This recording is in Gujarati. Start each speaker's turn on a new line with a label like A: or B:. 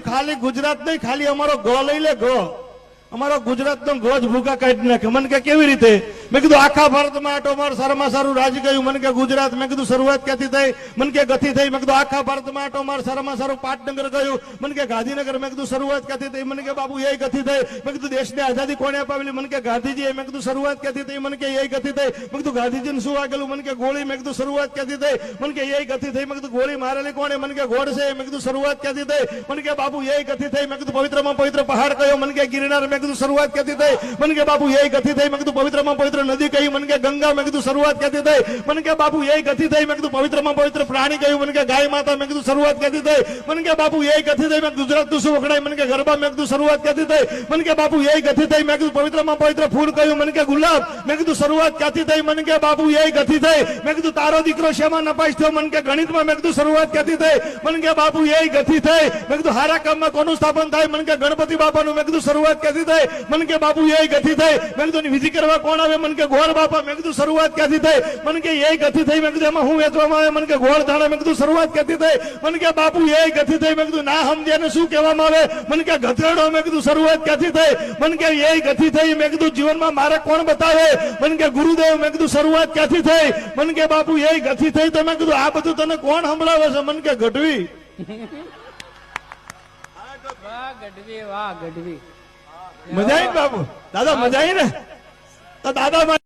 A: ખાલી ગુજરાત નહીં, ખાલી અમારો ગો લઈ લે, ગો અમારો ગુજરાતનો ગો જ ભૂકા કાઢી નાખે. મને કે કેવી રીતે? મેં કીધું આખા ભારતમાં આટો માર, સારામાં સારું રાજ ગયું. મને કે ગુજરાત. મેં કીધું શરૂઆત ક્યાંથી થઈ? મને કે ગથી થઈ. મેં કીધું આખા ભારતમાં આટો માર, સારામાં સારું પાટનગર ગયું. મને કે ગાંધીનગર. મેં કીધું શરૂઆત ક્યાંથી થઈ? મને કે બાબુ એ ગથી થઈ. મેં કીધું દેશને આઝાદી કોણે અપાવેલી? મને કે ગાંધીજી. મેં કીધું શરૂઆત ક્યાંથી થઈ? મને કે એ ગથી થઈ. મેં કીધું ગાંધીજીને શું વાગેલું? મને કે ગોળી. મેં કીધું શરૂઆત ક્યાંથી થઈ? મને કે એ ગથી થઈ. મેં કીધું ગોળી મારેલી કોણે? મને કે ગોળ છે. મેં કીધું શરૂઆત ક્યાંથી થઈ? મને કે બાબુ એ ગથી થઈ. મેં કીધું પવિત્રમાં પવિત્ર પહાડ કયો? મને કે ગિરનાર. મેં કીધું શરૂઆત ક્યાંથી થઈ? મને કે બાબુ એ ગથી થઈ. મેં કીધું પવિત્રમાં પવિત્ર નદી કઈ? મને કે ગંગા. મેં કીધું શરૂઆત ક્યાંથી થઈ? મને કે બાબુ એ ગથી થઈ. મેં કીધું પવિત્રમાં પવિત્ર પ્રાણી કયું? મને કે ગાય માતા. મેં કીધું શરૂઆત ક્યાંથી થઈ? મને કે બાબુ એ ગથી થઈ. મેં ગુજરાતનું શું વખણાય? મને કે ગરબા. મેં કીધું શરૂઆત ક્યાંથી થઈ? મને કે બાબુ એ ગથી થઈ. મેં કીધું પવિત્રમાં પવિત્ર ફૂલ કયું? મને કે ગુલાબ. મેં કીધું શરૂઆત ક્યાંથી થઈ? મને કે બાબુ એ ગથી થઈ. મેં કીધું તારો દીકરો શેમાં નપાસ થયો? મને કે ગણિતમાં. મેં કીધું શરૂઆત ક્યાંથી થઈ? મને કે બાબુ એ ગથી થઈ. મેં કીધું હારા કામમાં કોનું સ્થાપન થાય? મને કે ગણપતિ બાપાનું. મેં કીધું શરૂઆત ક્યાંથી થઈ? મને કે બાબુ એ ગથી થઈ. મેં કીધું વિધિ કરવા કોણ આવે? મને કે ગોળ બાપા. મેં કીધું શરૂઆત ક્યાંથી થઈ? મને કે એ ગથી થઈ. મેં કીધું એમાં હું વેચવામાં આવે? મને કે ગોળ ધાણા. મેં કીધું શરૂઆત ક્યાંથી થઈ? મને કે બાપુ એ ગથી થઈ. મેં કીધું ના સમજે ને શું કહેવામાં આવે? મને કે ગધેડો. મેં કીધું શરૂઆત ક્યાંથી થઈ? મને કે એ ગથી થઈ. મેં કીધું જીવનમાં મારે કોણ બતાવે? મને કે ગુરુદેવ. મેં કીધું શરૂઆત ક્યાંથી થઈ? મને કે બાપુ એ ગથી થઈ. તો મેં કીધું આ બધું તને કોણ સંભળાવે છે? મને કે ગઢવી.
B: વાહ ગઢવી, વાહ ગઢવી.
A: મજા આવી બાપુ? દાદા મજા આવી ને? તો દાદા